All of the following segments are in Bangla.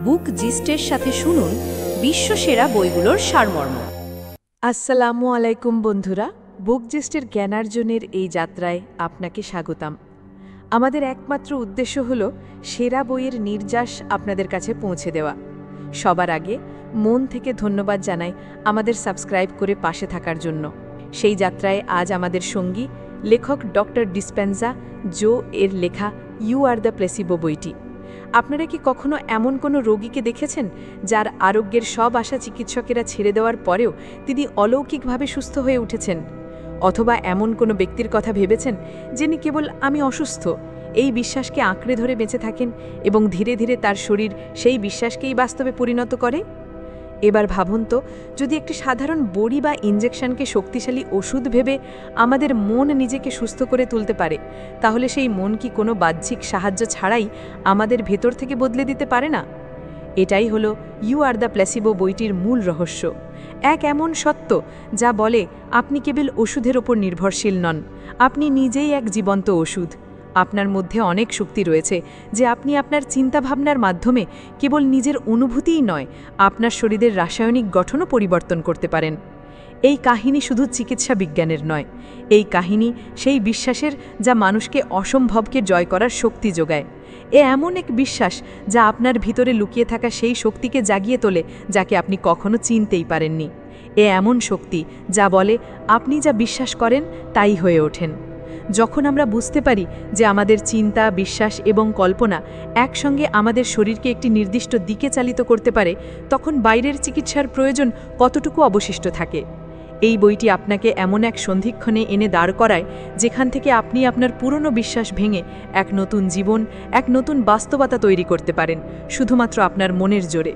বুক জিস্টের সাথে শুনুন বিশ্বসেরা বইগুলোর সারমর্ম। আসসালামু আলাইকুম বন্ধুরা, বুক জিস্টের জ্ঞানার্জনের এই যাত্রায় আপনাকে স্বাগতম। আমাদের একমাত্র উদ্দেশ্য হল সেরা বইয়ের নির্যাস আপনাদের কাছে পৌঁছে দেওয়া। সবার আগে মন থেকে ধন্যবাদ জানাই আমাদের সাবস্ক্রাইব করে পাশে থাকার জন্য। সেই যাত্রায় আজ আমাদের সঙ্গী লেখক ডক্টর ডিসপেনজা জো এর লেখা ইউ আর দ্য প্লেসিবো বইটি। আপনারা কি কখনো এমন কোনো রোগীকে দেখেছেন যার আরোগ্যের সব আশা চিকিৎসকেরা ছেড়ে দেওয়ার পরেও তিনি অলৌকিকভাবে সুস্থ হয়ে উঠেছেন? অথবা এমন কোনো ব্যক্তির কথা ভেবেছেন যিনি কেবল আমি অসুস্থ এই বিশ্বাসকে আঁকড়ে ধরে বেঁচে থাকেন এবং ধীরে ধীরে তার শরীর সেই বিশ্বাসকেই বাস্তবে পরিণত করে? এবার ভাবুন তো, যদি একটি সাধারণ বড়ি বা ইঞ্জেকশনকে শক্তিশালী ওষুধ ভেবে আমাদের মন নিজেকে সুস্থ করে তুলতে পারে, তাহলে সেই মন কি কোনো বাহ্যিক সাহায্য ছাড়াই আমাদের ভেতর থেকে বদলে দিতে পারে না? এটাই হলো ইউ আর দ্য প্লেসিবো বইটির মূল রহস্য। এক এমন সত্য যা বলে আপনি কেবল ওষুধের ওপর নির্ভরশীল নন, আপনি নিজেই এক জীবন্ত ওষুধ। আপনার মধ্যে অনেক শক্তি রয়েছে যে আপনি আপনার চিন্তাভাবনার মাধ্যমে কেবল নিজের অনুভূতিই নয়, আপনার শরীরের রাসায়নিক গঠনও পরিবর্তন করতে পারেন। এই কাহিনী শুধু চিকিৎসা বিজ্ঞানের নয়, এই কাহিনী সেই বিশ্বাসের যা মানুষকে অসম্ভবকে জয় করার শক্তি যোগায়। এমন এক বিশ্বাস যা আপনার ভিতরে লুকিয়ে থাকা সেই শক্তিকে জাগিয়ে তোলে যাকে আপনি কখনো চিনতেই পারেননি। এমন শক্তি যা বলে আপনি যা বিশ্বাস করেন তাই হয়ে ওঠেন। যখন আমরা বুঝতে পারি যে আমাদের চিন্তা, বিশ্বাস এবং কল্পনা একসঙ্গে আমাদের শরীরকে একটি নির্দিষ্ট দিকে চালিত করতে পারে, তখন বাইরের চিকিৎসার প্রয়োজন কতটুকু অবশিষ্ট থাকে। এই বইটি আপনাকে এমন এক সন্ধিক্ষণে এনে দাঁড় করায় যেখান থেকে আপনি আপনার পুরনো বিশ্বাস ভেঙে এক নতুন জীবন, এক নতুন বাস্তবতা তৈরি করতে পারেন, শুধুমাত্র আপনার মনের জোরে।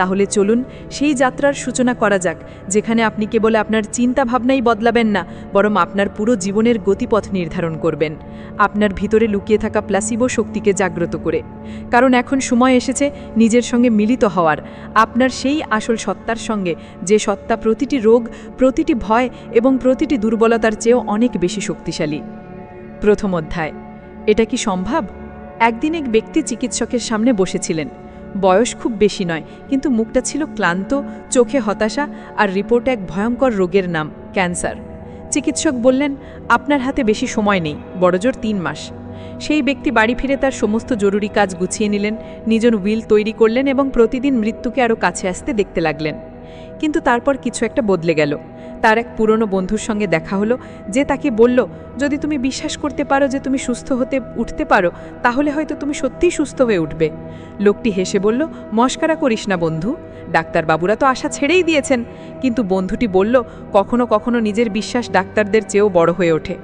তাহলে চলুন সেই যাত্রার সূচনা করা যাক, যেখানে আপনি কেবল আপনার চিন্তা ভাবনাই বদলাবেন না, বরং আপনার পুরো জীবনের গতিপথ নির্ধারণ করবেন, আপনার ভিতরে লুকিয়ে থাকা প্লাসিবো শক্তিকে জাগ্রত করে। কারণ এখন সময় এসেছে নিজের সঙ্গে মিলিত হওয়ার, আপনার সেই আসল সত্তার সঙ্গে, যে সত্তা প্রতিটি রোগ, প্রতিটি ভয় এবং প্রতিটি দুর্বলতার চেয়েও অনেক বেশি শক্তিশালী। প্রথম অধ্যায়। এটা কি সম্ভব? একদিন এক ব্যক্তি চিকিৎসকের সামনে বসেছিলেন। বয়স খুব বেশি নয়, কিন্তু মুখটা ছিল ক্লান্ত, চোখে হতাশা, আর রিপোর্টে এক ভয়ঙ্কর রোগের নাম, ক্যান্সার। চিকিৎসক বললেন, আপনার হাতে বেশি সময় নেই, বড়জোর 3 মাস। সেই ব্যক্তি বাড়ি ফিরে তার সমস্ত জরুরি কাজ গুছিয়ে নিলেন, নিজের উইল তৈরি করলেন এবং প্রতিদিন মৃত্যুকে আরও কাছে আসতে দেখতে লাগলেন। কিন্তু তারপর কিছু একটা বদলে গেল। তার এক পুরনো বন্ধুর সঙ্গে দেখা হলো, যে তাকে বলল, যদি তুমি বিশ্বাস করতে পারো যে তুমি সুস্থ হতে উঠতে পারো, তাহলে হয়তো তুমি সত্যিই সুস্থ হয়ে উঠবে। লোকটি হেসে বলল, মস্করা করিস না বন্ধু, ডাক্তারবাবুরা তো আশা ছেড়েই দিয়েছেন। কিন্তু বন্ধুটি বলল, কখনো কখনো নিজের বিশ্বাস ডাক্তারদের চেয়েও বড় হয়ে ওঠে।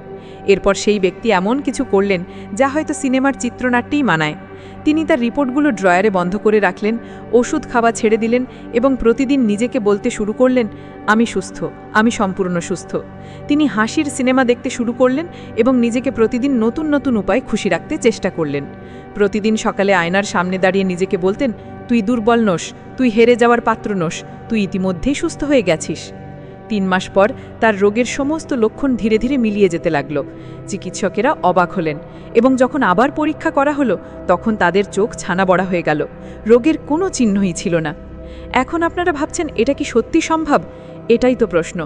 এরপর সেই ব্যক্তি এমন কিছু করলেন যা হয়তো সিনেমার চিত্রনাট্যেই মানায়। তিনি তার রিপোর্টগুলো ড্রয়ারে বন্ধ করে রাখলেন, ওষুধ খাওয়া ছেড়ে দিলেন এবং প্রতিদিন নিজেকে বলতে শুরু করলেন, আমি সুস্থ, আমি সম্পূর্ণ সুস্থ। তিনি হাসির সিনেমা দেখতে শুরু করলেন এবং নিজেকে প্রতিদিন নতুন নতুন উপায়ে খুশি রাখতে চেষ্টা করলেন। প্রতিদিন সকালে আয়নার সামনে দাঁড়িয়ে নিজেকে বলতেন, তুই দুর্বল নোস, তুই হেরে যাওয়ার পাত্র নোস, তুই ইতিমধ্যেই সুস্থ হয়ে গেছিস। 3 মাস পর তার রোগের সমস্ত লক্ষণ ধীরে ধীরে মিলিয়ে যেতে লাগল। চিকিৎসকেরা অবাক হলেন এবং যখন আবার পরীক্ষা করা হলো, তখন তাদের চোখ ছানা বড়া হয়ে গেল, রোগের কোনো চিহ্নই ছিল না। এখন আপনারা ভাবছেন, এটা কি সত্যি সম্ভব? এটাই তো প্রশ্ন।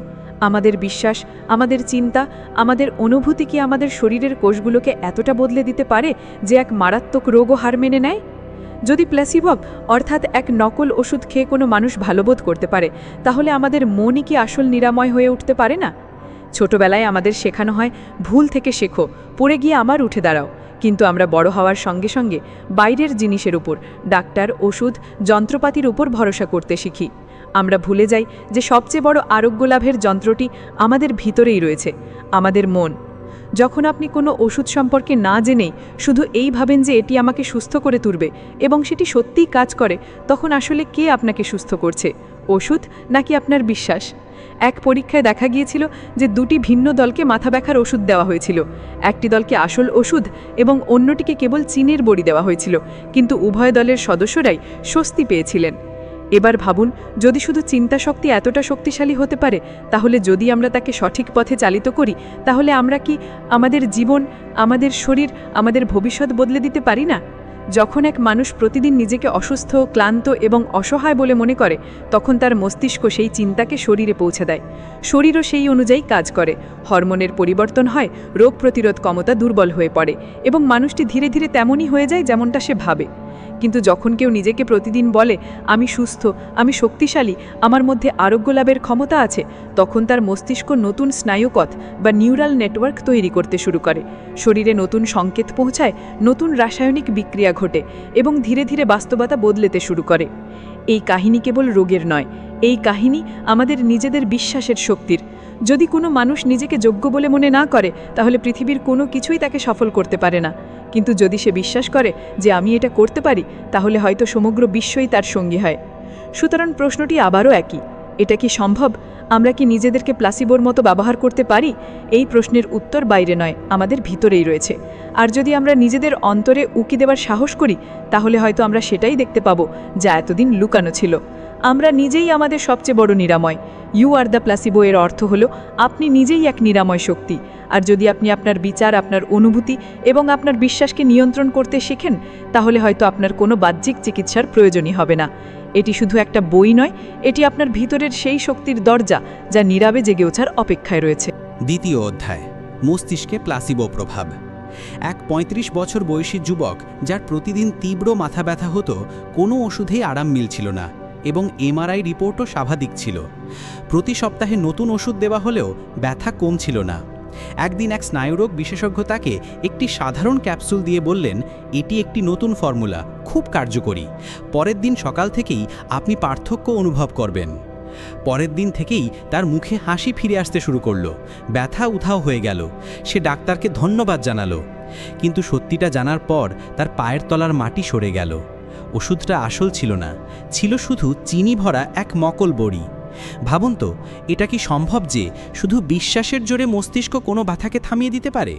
আমাদের বিশ্বাস, আমাদের চিন্তা, আমাদের অনুভূতি কি আমাদের শরীরের কোষগুলোকে এতটা বদলে দিতে পারে যে এক মারাত্মক রোগও হার মেনে নেয়? যদি প্লেসিবো অর্থাৎ এক নকল ওষুধ খেয়ে কোনো মানুষ ভালোবোধ করতে পারে, তাহলে আমাদের মনই কি আসল নিরাময় হয়ে উঠতে পারে না? ছোটবেলায় আমাদের শেখানো হয়, ভুল থেকে শেখো, পড়ে গিয়ে আবার উঠে দাঁড়াও। কিন্তু আমরা বড় হওয়ার সঙ্গে সঙ্গে বাইরের জিনিসের উপর, ডাক্তার, ওষুধ, যন্ত্রপাতির উপর ভরসা করতে শিখি। আমরা ভুলে যাই যে সবচেয়ে বড় আরোগ্য লাভের যন্ত্রটি আমাদের ভিতরেই রয়েছে, আমাদের মন। যখন আপনি কোনো ওষুধ সম্পর্কে না জেনেই শুধু এই ভাবেন যে এটি আমাকে সুস্থ করে তুলবে এবং সেটি সত্যিই কাজ করে, তখন আসলে কে আপনাকে সুস্থ করছে, ওষুধ নাকি আপনার বিশ্বাস? এক পরীক্ষায় দেখা গিয়েছিল যে 2টি ভিন্ন দলকে মাথা ব্যথার ওষুধ দেওয়া হয়েছিল। একটি দলকে আসল ওষুধ এবং অন্যটিকে কেবল চীনের বড়ি দেওয়া হয়েছিল, কিন্তু উভয় দলের সদস্যরাই স্বস্তি পেয়েছিলেন। এবার ভাবুন, যদি শুধু চিন্তাশক্তি এতটা শক্তিশালী হতে পারে, তাহলে যদি আমরা তাকে সঠিক পথে চালিত করি, তাহলে আমরা কি আমাদের জীবন, আমাদের শরীর, আমাদের ভবিষ্যৎ বদলে দিতে পারি না? যখন এক মানুষ প্রতিদিন নিজেকে অসুস্থ, ক্লান্ত এবং অসহায় বলে মনে করে, তখন তার মস্তিষ্ক সেই চিন্তাকে শরীরে পৌঁছে দেয়। শরীরও সেই অনুযায়ী কাজ করে, হরমোনের পরিবর্তন হয়, রোগ প্রতিরোধ ক্ষমতা দুর্বল হয়ে পড়ে এবং মানুষটি ধীরে ধীরে তেমনই হয়ে যায় যেমনটা সে ভাবে। কিন্তু যখন কেউ নিজেকে প্রতিদিন বলে, আমি সুস্থ, আমি শক্তিশালী, আমার মধ্যে আরোগ্য লাভের ক্ষমতা আছে, তখন তার মস্তিষ্ক নতুন স্নায়ুপথ বা নিউরাল নেটওয়ার্ক তৈরি করতে শুরু করে। শরীরে নতুন সংকেত পৌঁছায়, নতুন রাসায়নিক বিক্রিয়া ঘটে এবং ধীরে ধীরে বাস্তবতা বদলেতে শুরু করে। এই কাহিনী কেবল রোগের নয়, এই কাহিনী আমাদের নিজেদের বিশ্বাসের শক্তির। যদি কোনো মানুষ নিজেকে যোগ্য বলে মনে না করে, তাহলে পৃথিবীর কোনো কিছুই তাকে সফল করতে পারে না। কিন্তু যদি সে বিশ্বাস করে যে আমি এটা করতে পারি, তাহলে হয়তো সমগ্র বিশ্বই তার সঙ্গী হয়। সুতরাং প্রশ্নটি আবারও একই, এটা কি সম্ভব? আমরা কি নিজেদেরকে প্লাসিবোর মতো ব্যবহার করতে পারি? এই প্রশ্নের উত্তর বাইরে নয়, আমাদের ভিতরেই রয়েছে। আর যদি আমরা নিজেদের অন্তরে উকি দেওয়ার সাহস করি, তাহলে হয়তো আমরা সেটাই দেখতে পাবো যা এতদিন লুকানো ছিল। আমরা নিজেই আমাদের সবচেয়ে বড় নিরাময়। ইউ আর দ্য প্লাসিবো এর অর্থ হলো আপনি নিজেই এক নিরাময় শক্তি। আর যদি আপনি আপনার বিচার, আপনার অনুভূতি এবং আপনার বিশ্বাসকে নিয়ন্ত্রণ করতে শেখেন, তাহলে হয়তো আপনার কোনো বাহ্যিক চিকিৎসার প্রয়োজনই হবে না। এটি শুধু একটা বই নয়, এটি আপনার ভিতরের সেই শক্তির দরজা যা নীরবে জেগে ওঠার অপেক্ষায় রয়েছে। দ্বিতীয় অধ্যায়, মস্তিষ্কে প্লাসিবো প্রভাব। এক ৩৫ বছর বয়সী যুবক, যার প্রতিদিন তীব্র মাথা ব্যথা হতো, কোনো ওষুধেই আরাম মিলছিল না এবং এমআরআই রিপোর্টও স্বাভাবিক ছিল। প্রতি সপ্তাহে নতুন ওষুধ দেওয়া হলেও ব্যথা কমছিল না। একদিন এক স্নায়ুরোগ বিশেষজ্ঞ তাকে একটি সাধারণ ক্যাপসুল দিয়ে বললেন, এটি একটি নতুন ফর্মুলা, খুব কার্যকরী। পরের দিন সকাল থেকেই আপনি পার্থক্য অনুভব করবেন। পরের দিন থেকেই তার মুখে হাসি ফিরে আসতে শুরু করলো, ব্যথা উধাও হয়ে গেল। সে ডাক্তারকে ধন্যবাদ জানালো, কিন্তু সত্যিটা জানার পর তার পায়ের তলার মাটি সরে গেল। ওষুধটা আসল ছিল না, ছিল শুধু চিনি ভরা এক মকল বড়ি। ভাবুন তো, এটা কি সম্ভব যে শুধু বিশ্বাসের জোরে মস্তিষ্ক কোনো ব্যথাকে থামিয়ে দিতে পারে?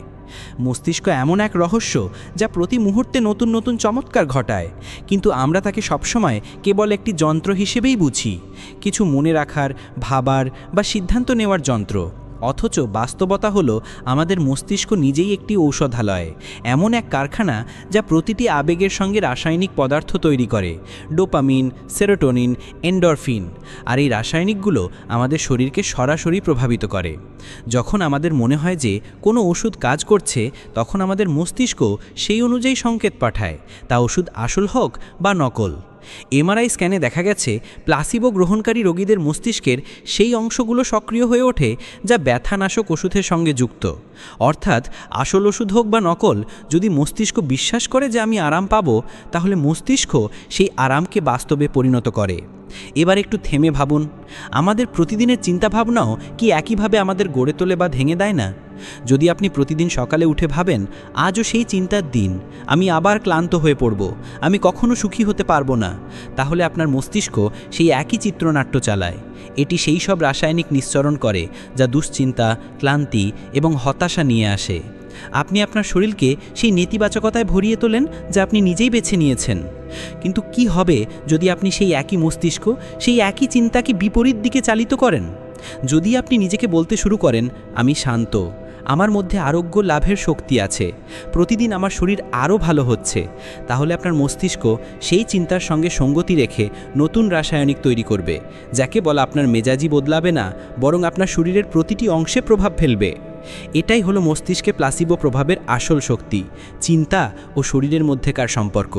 মস্তিষ্ক এমন এক রহস্য যা প্রতি মুহূর্তে নতুন নতুন চমৎকার ঘটায়, কিন্তু আমরা তাকে সবসময় কেবল একটি যন্ত্র হিসেবেই বুঝি, কিছু মনে রাখার, ভাবার বা সিদ্ধান্ত নেওয়ার যন্ত্র। অথচ বাস্তবতা হলো আমাদের মস্তিষ্ক নিজেই একটি ঔষধালয়, এমন এক কারখানা যা প্রতিটি আবেগের সঙ্গে রাসায়নিক পদার্থ তৈরি করে, ডোপামিন, সেরোটোনিন, এন্ডরফিন। আর এই রাসায়নিকগুলো আমাদের শরীরকে সরাসরি প্রভাবিত করে। যখন আমাদের মনে হয় যে কোনো ওষুধ কাজ করছে, তখন আমাদের মস্তিষ্ক সেই অনুযায়ী সংকেত পাঠায়, তা ওষুধ আসল হোক বা নকল। এমআরআই স্ক্যানে দেখা গেছে, প্লাসিবো গ্রহণকারী রোগীদের মস্তিষ্কের সেই অংশগুলো সক্রিয় হয়ে ওঠে যা ব্যথানাশক ওষুধের সঙ্গে যুক্ত। অর্থাৎ আসল ওষুধ হোক বা নকল, যদি মস্তিষ্ক বিশ্বাস করে যে আমি আরাম পাবো, তাহলে মস্তিষ্ক সেই আরামকে বাস্তবে পরিণত করে। এবার একটু থেমে ভাবুন, আমাদের প্রতিদিনের চিন্তাভাবনাও কি একইভাবে আমাদের গড়ে তোলে বা ভেঙে দেয় না? যদি আপনি প্রতিদিন সকালে উঠে ভাবেন, আজও সেই চিন্তার দিন, আমি আবার ক্লান্ত হয়ে পড়ব, আমি কখনো সুখী হতে পারবো না, তাহলে আপনার মস্তিষ্ক সেই একই চিত্রনাট্য চালায়। এটি সেই সব রাসায়নিক নিঃসরণ করে যা দুশ্চিন্তা, ক্লান্তি এবং হতাশা নিয়ে আসে। আপনি আপনার শরীরকে সেই নেতিবাচকতায় ভরিয়ে তোলেন যা আপনি নিজেই বেছে নিয়েছেন। কিন্তু কি হবে যদি আপনি সেই একই মস্তিষ্ক, সেই একই চিন্তাকে বিপরীত দিকে চালিত করেন? যদি আপনি নিজেকে বলতে শুরু করেন, আমি শান্ত, আমার মধ্যে আরোগ্য লাভের শক্তি আছে, প্রতিদিন আমার শরীর আরও ভালো হচ্ছে, তাহলে আপনার মস্তিষ্ক সেই চিন্তার সঙ্গে সঙ্গতি রেখে নতুন রাসায়নিক তৈরি করবে, যাকে বলা আপনার মেজাজি বদলাবে না, বরং আপনার শরীরের প্রতিটি অংশে প্রভাব ফেলবে। এটাই হলো মস্তিষ্কে প্লাসিবো প্রভাবের আসল শক্তি, চিন্তা ও শরীরের মধ্যেকার সম্পর্ক।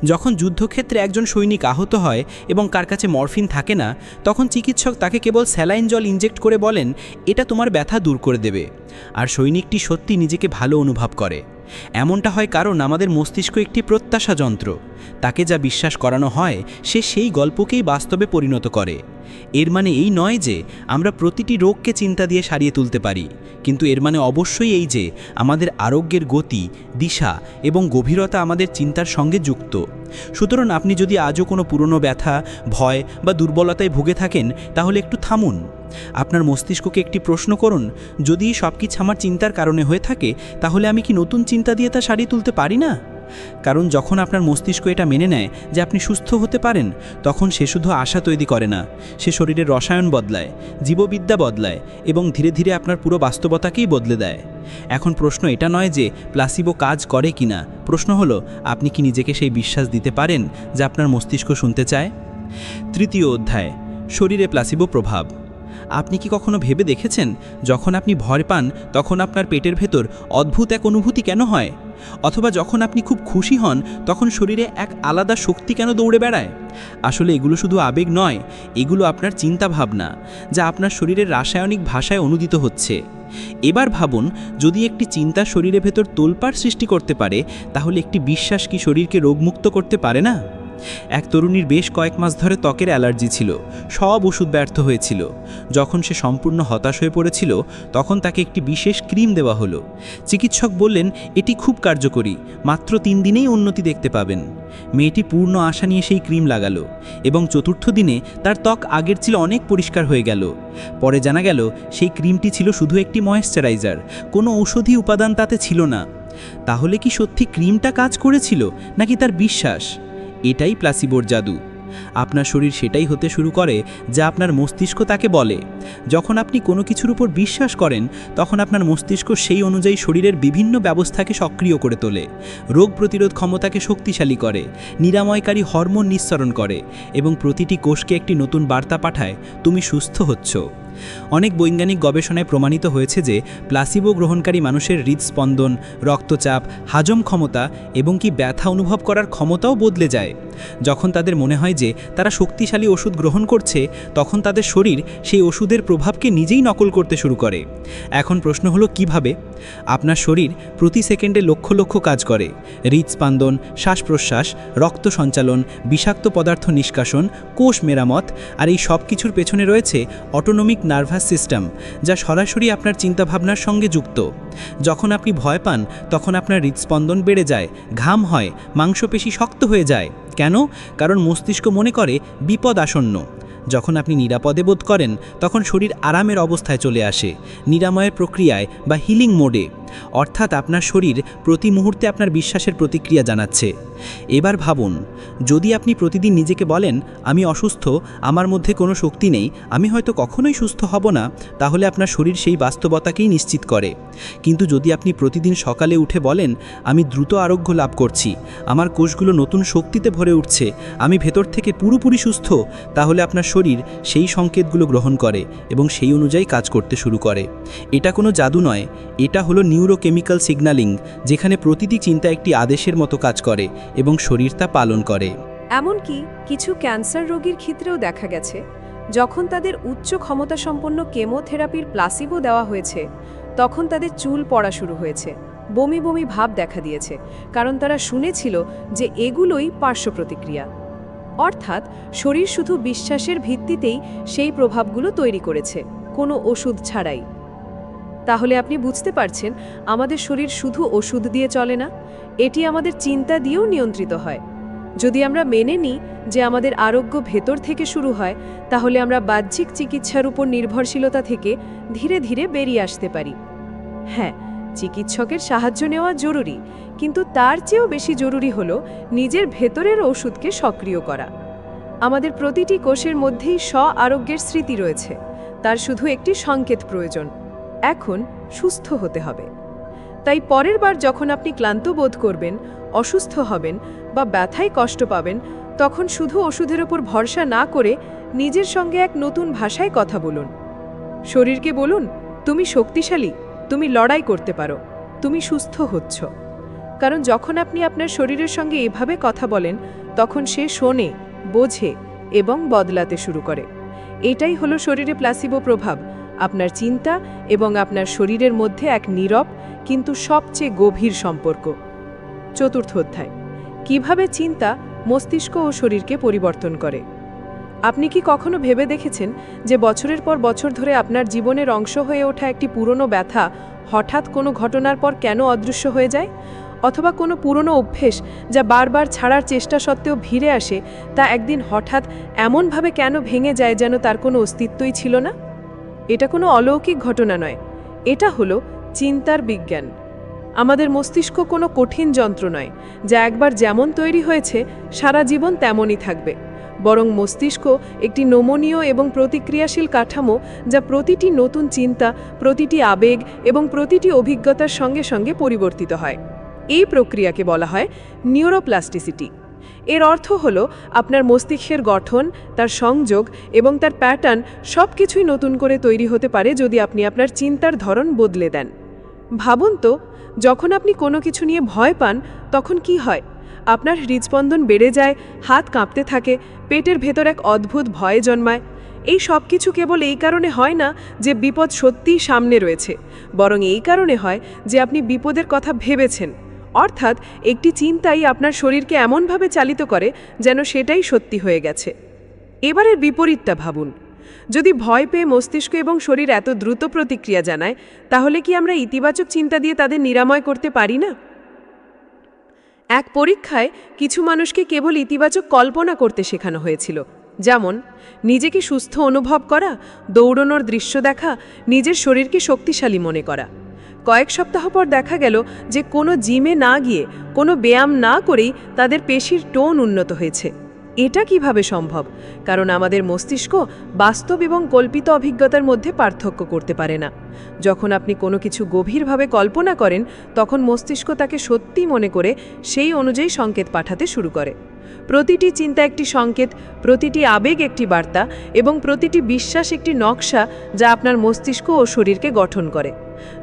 যখন যুদ্ধক্ষেত্রে একজন সৈনিক আহত হয় এবং কার কাছে মরফিন থাকে না, তখন চিকিৎসক তাকে কেবল স্যালাইন জল ইনজেক্ট করে বলেন, এটা তোমার ব্যথা দূর করে দেবে, আর সৈনিকটি সত্যি নিজেকে ভালো অনুভব করে। এমনটা হয় কারণ আমাদের মস্তিষ্ক একটি প্রত্যাশা যন্ত্র, তাকে যা বিশ্বাস করানো হয় সে সেই গল্পকেই বাস্তবে পরিণত করে। এর মানে এই নয় যে আমরা প্রতিটি রোগকে চিন্তা দিয়ে সারিয়ে তুলতে পারি, কিন্তু এর মানে অবশ্যই এই যে আমাদের আরোগ্যের গতি, দিশা এবং গভীরতা আমাদের চিন্তার সঙ্গে যুক্ত। সুতরাং আপনি যদি আজও কোনো পুরনো ব্যথা, ভয় বা দুর্বলতায় ভুগে থাকেন, তাহলে একটু থামুন। আপনার মস্তিষ্ককে একটি প্রশ্ন করুন, যদি সব কিছু আমার চিন্তার কারণে হয়ে থাকে, তাহলে আমি কি নতুন চিন্তা দিয়ে তা সারিয়ে তুলতে পারি না? কারণ যখন আপনার মস্তিষ্ক এটা মেনে নেয় যে আপনি সুস্থ হতে পারেন, তখন সে শুধু আশা তৈরি করে না, সে শরীরের রসায়ন বদলায়, জীববিদ্যা বদলায় এবং ধীরে ধীরে আপনার পুরো বাস্তবতাকেই বদলে দেয়। এখন প্রশ্ন এটা নয় যে প্লাসিবো কাজ করে কিনা, প্রশ্ন হলো আপনি কি নিজেকে সেই বিশ্বাস দিতে পারেন যা আপনার মস্তিষ্ক শুনতে চায়। তৃতীয় অধ্যায়, শরীরে প্লাসিবো প্রভাব। আপনি কি কখনো ভেবে দেখেছেন যখন আপনি ভয় পান তখন আপনার পেটের ভেতর অদ্ভুত এক অনুভূতি কেন হয়? অথবা যখন আপনি খুব খুশি হন তখন শরীরে এক আলাদা শক্তি কেন দৌড়ে বেড়ায়? আসলে এগুলো শুধু আবেগ নয়, এগুলো আপনার চিন্তাভাবনা, যা আপনার শরীরের রাসায়নিক ভাষায় অনুদিত হচ্ছে। এবার ভাবুন, যদি একটি চিন্তা শরীরের ভেতর তোলপাড় সৃষ্টি করতে পারে, তাহলে একটি বিশ্বাস কি শরীরকে রোগমুক্ত করতে পারে না? এক তরুণীর বেশ কয়েক মাস ধরে ত্বকের অ্যালার্জি ছিল, সব ওষুধ ব্যর্থ হয়েছিল। যখন সে সম্পূর্ণ হতাশ হয়ে পড়েছিল, তখন তাকে একটি বিশেষ ক্রিম দেওয়া হলো। চিকিৎসক বললেন এটি খুব কার্যকরী, মাত্র 3 দিনেই উন্নতি দেখতে পাবেন। মেয়েটি পূর্ণ আশা নিয়ে সেই ক্রিম লাগালো এবং চতুর্থ দিনে তার ত্বক আগের চেয়ে অনেক পরিষ্কার হয়ে গেল। পরে জানা গেল সেই ক্রিমটি ছিল শুধু একটি ময়েশ্চারাইজার, কোনো ঔষধি উপাদান তাতে ছিল না। তাহলে কি সত্যি ক্রিমটা কাজ করেছিল, নাকি তার বিশ্বাস? এটাই প্লাসিবোর জাদু। আপনার শরীর সেটাই হতে শুরু করে যা আপনার মস্তিষ্ক তাকে বলে। যখন আপনি কোনো কিছুর উপর বিশ্বাস করেন, তখন আপনার মস্তিষ্ক সেই অনুযায়ী শরীরের বিভিন্ন ব্যবস্থাকে সক্রিয় করে তোলে, রোগ প্রতিরোধ ক্ষমতাকে শক্তিশালী করে, নিরাময়কারী হরমোন নিঃসরণ করে এবং প্রতিটি কোষকে একটি নতুন বার্তা পাঠায়, তুমি সুস্থ হচ্ছ। অনেক বৈজ্ঞানিক গবেষণায় প্রমাণিত হয়েছে যে প্লাসিবো গ্রহণকারী মানুষের হৃদস্পন্দন, রক্তচাপ, হাজম ক্ষমতা এবং কি ব্যথা অনুভব করার ক্ষমতাও বদলে যায়। যখন তাদের মনে হয় যে তারা শক্তিশালী ওষুধ গ্রহণ করছে, তখন তাদের শরীর সেই ওষুধের প্রভাবকে নিজেই নকল করতে শুরু করে। এখন প্রশ্ন হলো কিভাবে? আপনার শরীর প্রতি সেকেন্ডে লক্ষ লক্ষ কাজ করে, হৃদস্পন্দন, শ্বাস প্রশ্বাস, রক্ত সঞ্চালন, বিষাক্ত পদার্থ নিষ্কাশন, কোষ মেরামত, আর এই সব কিছুর পেছনে রয়েছে অটোনমিক নার্ভাস সিস্টেম, যা সরাসরি আপনার চিন্তাভাবনার সঙ্গে যুক্ত। যখন আপনি ভয় পান, তখন আপনার হৃদস্পন্দন বেড়ে যায়, ঘাম হয়, মাংসপেশি শক্ত হয়ে যায়। কেন? কারণ মস্তিষ্ক মনে করে বিপদ আসন্ন। যখন আপনি নিরাপদে বোধ করেন, তখন শরীর আরামের অবস্থায় চলে আসে, নিরাময়ের প্রক্রিয়ায় বা হিলিং মোডে। অর্থাৎ আপনার শরীর প্রতি মুহূর্তে আপনার বিশ্বাসের প্রতিক্রিয়া জানাচ্ছে। এবার ভাবুন, যদি আপনি প্রতিদিন নিজেকে বলেন আমি অসুস্থ, আমার মধ্যে কোনো শক্তি নেই, আমি হয়তো কখনোই সুস্থ হব না, তাহলে আপনার শরীর সেই বাস্তবতাকেই নিশ্চিত করে। কিন্তু যদি আপনি প্রতিদিন সকালে উঠে বলেন আমি দ্রুত আরোগ্য লাভ করছি, আমার কোষগুলো নতুন শক্তিতে ভরে উঠছে, আমি ভেতর থেকে পুরোপুরি সুস্থ, তাহলে আপনার শরীর সেই সংকেতগুলো গ্রহণ করে এবং সেই অনুযায়ী কাজ করতে শুরু করে। এটা কোনো জাদু নয়, এটা হলো নিউরোকেমিক্যাল সিগন্যালিং, যেখানে প্রতিটি চিন্তা একটি আদেশের মতো কাজ করে এবং শরীর তা পালন করে। এমনকি কিছু ক্যান্সার রোগীর ক্ষেত্রেও দেখা গেছে, যখন তাদের উচ্চ ক্ষমতাসম্পন্ন কেমোথেরাপির প্লাসিবো দেওয়া হয়েছে, তখন তাদের চুল পড়া শুরু হয়েছে, বমি বমি ভাব দেখা দিয়েছে, কারণ তারা শুনেছিল যে এগুলোই পার্শ্ব প্রতিক্রিয়া। অর্থাৎ শরীর শুধু বিশ্বাসের ভিত্তিতেই সেই প্রভাবগুলো তৈরি করেছে, কোনো ওষুধ ছাড়াই। তাহলে আপনি বুঝতে পারছেন, আমাদের শরীর শুধু ওষুধ দিয়ে চলে না, এটি আমাদের চিন্তা দিয়েও নিয়ন্ত্রিত হয়। যদি আমরা মেনে নিই যে আমাদের আরোগ্য ভেতর থেকে শুরু হয়, তাহলে আমরা বাহ্যিক চিকিৎসার উপর নির্ভরশীলতা থেকে ধীরে ধীরে বেরিয়ে আসতে পারি। হ্যাঁ, চিকিৎসকের সাহায্য নেওয়া জরুরি, কিন্তু তার চেয়েও বেশি জরুরি হলো নিজের ভেতরের ওষুধকে সক্রিয় করা। আমাদের প্রতিটি কোষের মধ্যেই স্ব-আরোগ্যের স্মৃতি রয়েছে, তার শুধু একটি সংকেত প্রয়োজন। এখন সুস্থ হতে হবে। তাই পরের বার যখন আপনি ক্লান্ত বোধ করবেন, অসুস্থ হবেন বা ব্যথায় কষ্ট পাবেন, তখন শুধু ওষুধের ওপর ভরসা না করে নিজের সঙ্গে এক নতুন ভাষায় কথা বলুন। শরীরকে বলুন, তুমি শক্তিশালী, তুমি লড়াই করতে পারো, তুমি সুস্থ হচ্ছ। কারণ যখন আপনি আপনার শরীরের সঙ্গে এভাবে কথা বলেন, তখন সে শোনে, বোঝে এবং বদলাতে শুরু করে। এটাই হলো শরীরে প্লাসিবো প্রভাব, আপনার চিন্তা এবং আপনার শরীরের মধ্যে এক নীরব কিন্তু সবচেয়ে গভীর সম্পর্ক। চতুর্থ অধ্যায়, কিভাবে চিন্তা মস্তিষ্ক ও শরীরকে পরিবর্তন করে। আপনি কি কখনো ভেবে দেখেছেন যে বছরের পর বছর ধরে আপনার জীবনের অংশ হয়ে ওঠা একটি পুরনো ব্যথা হঠাৎ কোনো ঘটনার পর কেন অদৃশ্য হয়ে যায়? অথবা কোনো পুরনো অভ্যেস যা বারবার ছাড়ার চেষ্টা সত্ত্বেও ভিড়ে আসে, তা একদিন হঠাৎ এমনভাবে কেন ভেঙে যায় যেন তার কোনো অস্তিত্বই ছিল না? এটা কোনো অলৌকিক ঘটনা নয়, এটা হলো চিন্তার বিজ্ঞান। আমাদের মস্তিষ্ক কোনো কঠিন যন্ত্র নয় যা একবার যেমন তৈরি হয়েছে সারা জীবন তেমনই থাকবে, বরং মস্তিষ্ক একটি নমনীয় এবং প্রতিক্রিয়াশীল কাঠামো যা প্রতিটি নতুন চিন্তা, প্রতিটি আবেগ এবং প্রতিটি অভিজ্ঞতার সঙ্গে সঙ্গে পরিবর্তিত হয়। এই প্রক্রিয়াকে বলা হয় নিউরোপ্লাস্টিসিটি। এর অর্থ হল আপনার মস্তিষ্কের গঠন, তার সংযোগ এবং তার প্যাটার্ন সব কিছুই নতুন করে তৈরি হতে পারে যদি আপনি আপনার চিন্তার ধরন বদলে দেন। ভাবুন তো, যখন আপনি কোনো কিছু নিয়ে ভয় পান তখন কি হয়? আপনার হৃদস্পন্দন বেড়ে যায়, হাত কাঁপতে থাকে, পেটের ভেতর এক অদ্ভুত ভয় জন্মায়। এই সব কিছু কেবল এই কারণে হয় না যে বিপদ সত্যিই সামনে রয়েছে, বরং এই কারণে হয় যে আপনি বিপদের কথা ভেবেছেন। অর্থাৎ একটি চিন্তাই আপনার শরীরকে এমনভাবে চালিত করে যেন সেটাই সত্যি হয়ে গেছে। এবারের বিপরীতটা ভাবুন। যদি ভয় পেয়ে মস্তিষ্ক এবং শরীর এত দ্রুত প্রতিক্রিয়া জানায়, তাহলে কি আমরা ইতিবাচক চিন্তা দিয়ে তাদের নিরাময় করতে পারি না? এক পরীক্ষায় কিছু মানুষকে কেবল ইতিবাচক কল্পনা করতে শেখানো হয়েছিল, যেমন নিজেকে সুস্থ অনুভব করা, দৌড়ানোর দৃশ্য দেখা, নিজের শরীরকে শক্তিশালী মনে করা। কয়েক সপ্তাহ পর দেখা গেল যে কোনো জিমে না গিয়ে, কোনো ব্যায়াম না করেই তাদের পেশির টোন উন্নত হয়েছে। এটা কিভাবে সম্ভব? কারণ আমাদের মস্তিষ্ক বাস্তব এবং কল্পিত অভিজ্ঞতার মধ্যে পার্থক্য করতে পারে না। যখন আপনি কোনো কিছু গভীরভাবে কল্পনা করেন, তখন মস্তিষ্ক তাকে সত্যি মনে করে সেই অনুযায়ী সংকেত পাঠাতে শুরু করে। প্রতিটি চিন্তা একটি সংকেত, প্রতিটি আবেগ একটি বার্তা এবং প্রতিটি বিশ্বাস একটি নকশা যা আপনার মস্তিষ্ক ও শরীরকে গঠন করে।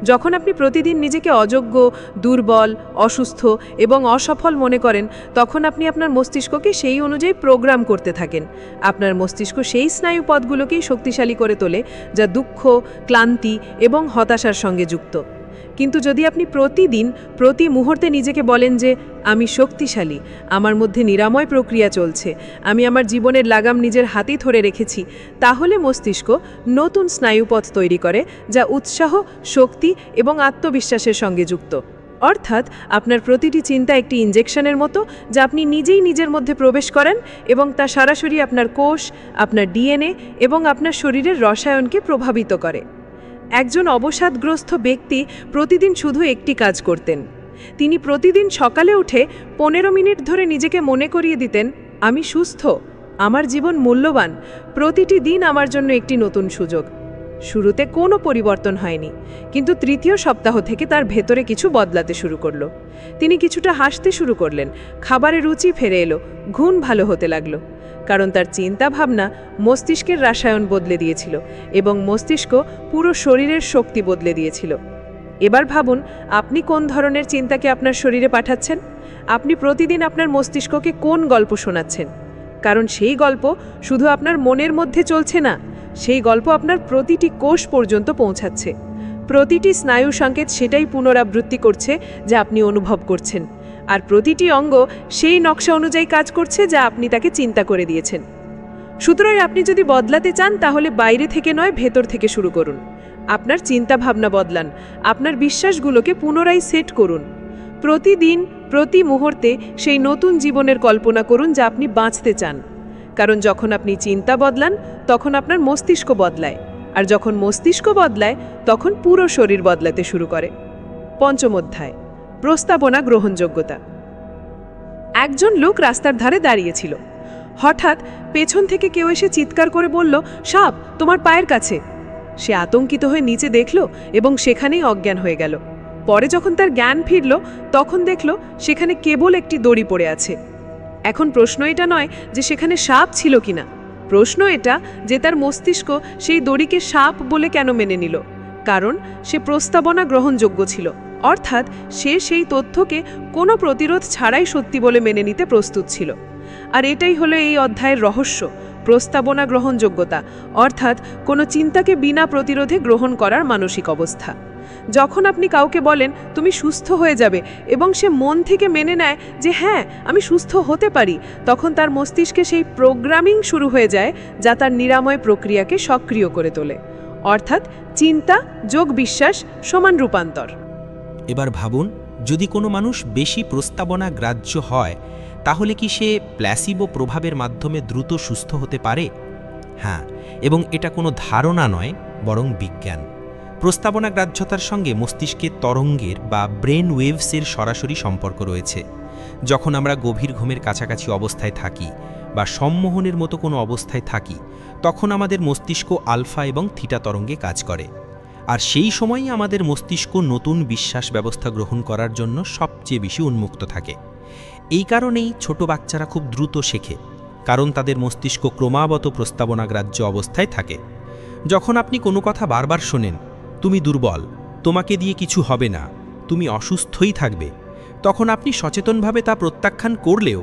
যখন আপনি প্রতিদিন নিজেকে অযোগ্য, দুর্বল, অসুস্থ এবং অসফল মনে করেন, তখন আপনি আপনার মস্তিষ্ককে সেই অনুযায়ী প্রোগ্রাম করতে থাকেন। আপনার মস্তিষ্ক সেই স্নায়ু পথগুলোকেই শক্তিশালী করে তোলে যা দুঃখ, ক্লান্তি এবং হতাশার সঙ্গে যুক্ত। কিন্তু যদি আপনি প্রতিদিন, প্রতি মুহূর্তে নিজেকে বলেন যে আমি শক্তিশালী, আমার মধ্যে নিরাময় প্রক্রিয়া চলছে, আমি আমার জীবনের লাগাম নিজের হাতেই ধরে রেখেছি, তাহলে মস্তিষ্ক নতুন স্নায়ুপথ তৈরি করে যা উৎসাহ, শক্তি এবং আত্মবিশ্বাসের সঙ্গে যুক্ত। অর্থাৎ আপনার প্রতিটি চিন্তা একটি ইনজেকশনের মতো যা আপনি নিজেই নিজের মধ্যে প্রবেশ করেন এবং তা সরাসরি আপনার কোষ, আপনার ডিএনএ এবং আপনার শরীরের রসায়নকে প্রভাবিত করে। একজন অবসাদগ্রস্ত ব্যক্তি প্রতিদিন শুধু একটি কাজ করতেন। তিনি প্রতিদিন সকালে উঠে 15 মিনিট ধরে নিজেকে মনে করিয়ে দিতেন, আমি সুস্থ, আমার জীবন মূল্যবান, প্রতিটি দিন আমার জন্য একটি নতুন সুযোগ। শুরুতে কোনো পরিবর্তন হয়নি, কিন্তু তৃতীয় সপ্তাহ থেকে তার ভেতরে কিছু বদলাতে শুরু করলো। তিনি কিছুটা হাসতে শুরু করলেন, খাবারে রুচি ফিরে এলো, ঘুম ভালো হতে লাগলো। কারণ তার চিন্তা ভাবনা মস্তিষ্কের রাসায়ন বদলে দিয়েছিল এবং মস্তিষ্ক পুরো শরীরের শক্তি বদলে দিয়েছিল। এবার ভাবুন, আপনি কোন ধরনের চিন্তাকে আপনার শরীরে পাঠাচ্ছেন? আপনি প্রতিদিন আপনার মস্তিষ্ককে কোন গল্প শোনাচ্ছেন? কারণ সেই গল্প শুধু আপনার মনের মধ্যে চলছে না, সেই গল্প আপনার প্রতিটি কোষ পর্যন্ত পৌঁছাচ্ছে। প্রতিটি স্নায়ু সংকেত সেটাই পুনরাবৃত্তি করছে যা আপনি অনুভব করছেন, আর প্রতিটি অঙ্গ সেই নকশা অনুযায়ী কাজ করছে যা আপনি তাকে চিন্তা করে দিয়েছেন। সুতরাং আপনি যদি বদলাতে চান, তাহলে বাইরে থেকে নয়, ভেতর থেকে শুরু করুন। আপনার চিন্তা ভাবনা বদলান, আপনার বিশ্বাসগুলোকে পুনরায় সেট করুন। প্রতিদিন, প্রতি মুহূর্তে সেই নতুন জীবনের কল্পনা করুন যা আপনি বাঁচতে চান। কারণ যখন আপনি চিন্তা বদলান, তখন আপনার মস্তিষ্ক বদলায়, আর যখন মস্তিষ্ক বদলায়, তখন পুরো শরীর বদলাতে শুরু করে। পঞ্চম অধ্যায়, প্রস্তাবনা গ্রহণযোগ্যতা। একজন লোক রাস্তার ধারে দাঁড়িয়েছিল। হঠাৎ পেছন থেকে কেউ এসে চিৎকার করে বলল, সাপ তোমার পায়ের কাছে। সে আতঙ্কিত হয়ে নিচে দেখল এবং সেখানেই অজ্ঞান হয়ে গেল। পরে যখন তার জ্ঞান ফিরল, তখন দেখল সেখানে কেবল একটি দড়ি পড়ে আছে। এখন প্রশ্ন এটা নয় যে সেখানে সাপ ছিল কিনা, প্রশ্ন এটা যে তার মস্তিষ্ক সেই দড়িকে সাপ বলে কেন মেনে নিল। কারণ সে প্রস্তাবনা গ্রহণযোগ্য ছিল, অর্থাৎ সে সেই তথ্যকে কোনো প্রতিরোধ ছাড়াই সত্যি বলে মেনে নিতে প্রস্তুত ছিল। আর এটাই হলো এই অধ্যায়ের রহস্য, প্রস্তাবনা গ্রহণযোগ্যতা, অর্থাৎ কোনো চিন্তাকে বিনা প্রতিরোধে গ্রহণ করার মানসিক অবস্থা। যখন আপনি কাউকে বলেন তুমি সুস্থ হয়ে যাবে এবং সে মন থেকে মেনে নেয় যে হ্যাঁ আমি সুস্থ হতে পারি, তখন তার মস্তিষ্কে সেই প্রোগ্রামিং শুরু হয়ে যায় যা তার নিরাময় প্রক্রিয়াকে সক্রিয় করে তোলে। অর্থাৎ চিন্তা যোগ বিশ্বাস সমান রূপান্তর। এবার ভাবুন, যদি কোনো মানুষ বেশি প্রস্তাবনা গ্রাহ্য হয়, তাহলে কি সে প্ল্যাসিবো প্রভাবের মাধ্যমে দ্রুত সুস্থ হতে পারে? হ্যাঁ, এবং এটা কোনো ধারণা নয়, বরং বিজ্ঞান। প্রস্তাবনা গ্রাহ্যতার সঙ্গে মস্তিষ্কের তরঙ্গের বা ব্রেন ওয়েভসের সরাসরি সম্পর্ক রয়েছে। যখন আমরা গভীর ঘুমের কাছাকাছি অবস্থায় থাকি বা সম্মোহনের মতো কোনো অবস্থায় থাকি, তখন আমাদের মস্তিষ্ক আলফা এবং থিটা তরঙ্গে কাজ করে। আর সেই সময়ই আমাদের মস্তিষ্ক নতুন বিশ্বাস ব্যবস্থা গ্রহণ করার জন্য সবচেয়ে বেশি উন্মুক্ত থাকে। এই কারণেই ছোট বাচ্চারা খুব দ্রুত শেখে, কারণ তাদের মস্তিষ্ক ক্রমাগত প্রস্তাবনাগ্রাহ্য অবস্থায় থাকে। যখন আপনি কোনো কথা বারবার শোনেন, তুমি দুর্বল, তোমাকে দিয়ে কিছু হবে না, তুমি অসুস্থই থাকবে, তখন আপনি সচেতনভাবে তা প্রত্যাখ্যান করলেও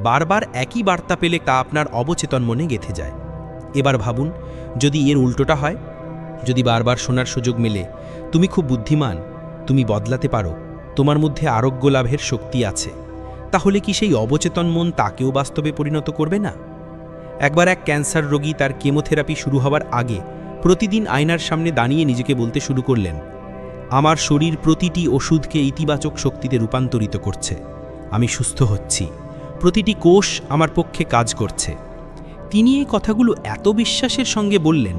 বারবার একই বার্তা পেলে তা আপনার অবচেতন মনে গেঁথে যায়। এবার ভাবুন, যদি এর উল্টোটা হয়, যদি বারবার শোনার সুযোগ মেলে, তুমি খুব বুদ্ধিমান, তুমি বদলাতে পারো, তোমার মধ্যে আরোগ্য লাভের শক্তি আছে, তাহলে কি সেই অবচেতন মন তাকেও বাস্তবে পরিণত করবে না? একবার এক ক্যান্সার রোগী তার কেমোথেরাপি শুরু হওয়ার আগে প্রতিদিন আয়নার সামনে দাঁড়িয়ে নিজেকে বলতে শুরু করলেন, আমার শরীর প্রতিটি ওষুধকে ইতিবাচক শক্তিতে রূপান্তরিত করছে, আমি সুস্থ হচ্ছি, প্রতিটি কোষ আমার পক্ষে কাজ করছে। তিনি এই কথাগুলো এত বিশ্বাসের সঙ্গে বললেন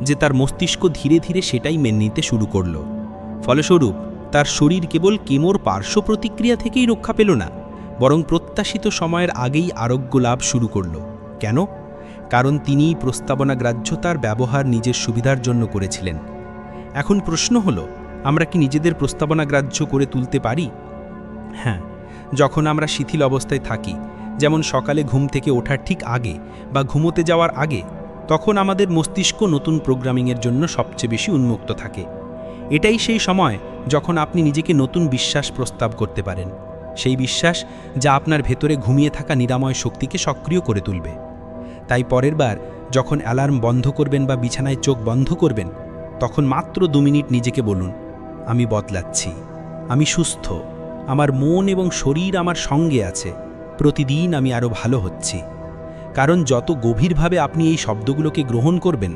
যে তার মস্তিষ্ক ধীরে ধীরে সেটাই মেনে নিতে শুরু করল। ফলস্বরূপ তার শরীর কেবল কেমোর পার্শ্ব প্রতিক্রিয়া থেকেই রক্ষা পেল না, বরং প্রত্যাশিত সময়ের আগেই আরোগ্য লাভ শুরু করল। কেন? কারণ তিনি প্রস্তাবনাগ্রাহ্যতার ব্যবহার নিজের সুবিধার জন্য করেছিলেন। এখন প্রশ্ন হলো, আমরা কি নিজেদের প্রস্তাবনাগ্রাহ্য করে তুলতে পারি? হ্যাঁ, যখন আমরা শিথিল অবস্থায় থাকি, যেমন সকালে ঘুম থেকে ওঠার ঠিক আগে বা ঘুমোতে যাওয়ার আগে, তখন আমাদের মস্তিষ্ক নতুন প্রোগ্রামিংয়ের জন্য সবচেয়ে বেশি উন্মুক্ত থাকে। এটাই সেই সময় যখন আপনি নিজেকে নতুন বিশ্বাস প্রস্তাব করতে পারেন, সেই বিশ্বাস যা আপনার ভেতরে ঘুমিয়ে থাকা নিরাময় শক্তিকে সক্রিয় করে তুলবে। তাই পরের বার যখন অ্যালার্ম বন্ধ করবেন বা বিছানায় চোখ বন্ধ করবেন, তখন মাত্র 2 মিনিট নিজেকে বলুন, আমি বদলাচ্ছি, আমি সুস্থ, আমার মন এবং শরীর আমার সঙ্গে আছে, প্রতিদিন আমি আরও ভালো হচ্ছি। কারণ যত গভীরভাবে আপনি এই শব্দগুলোকে গ্রহণ করবেন,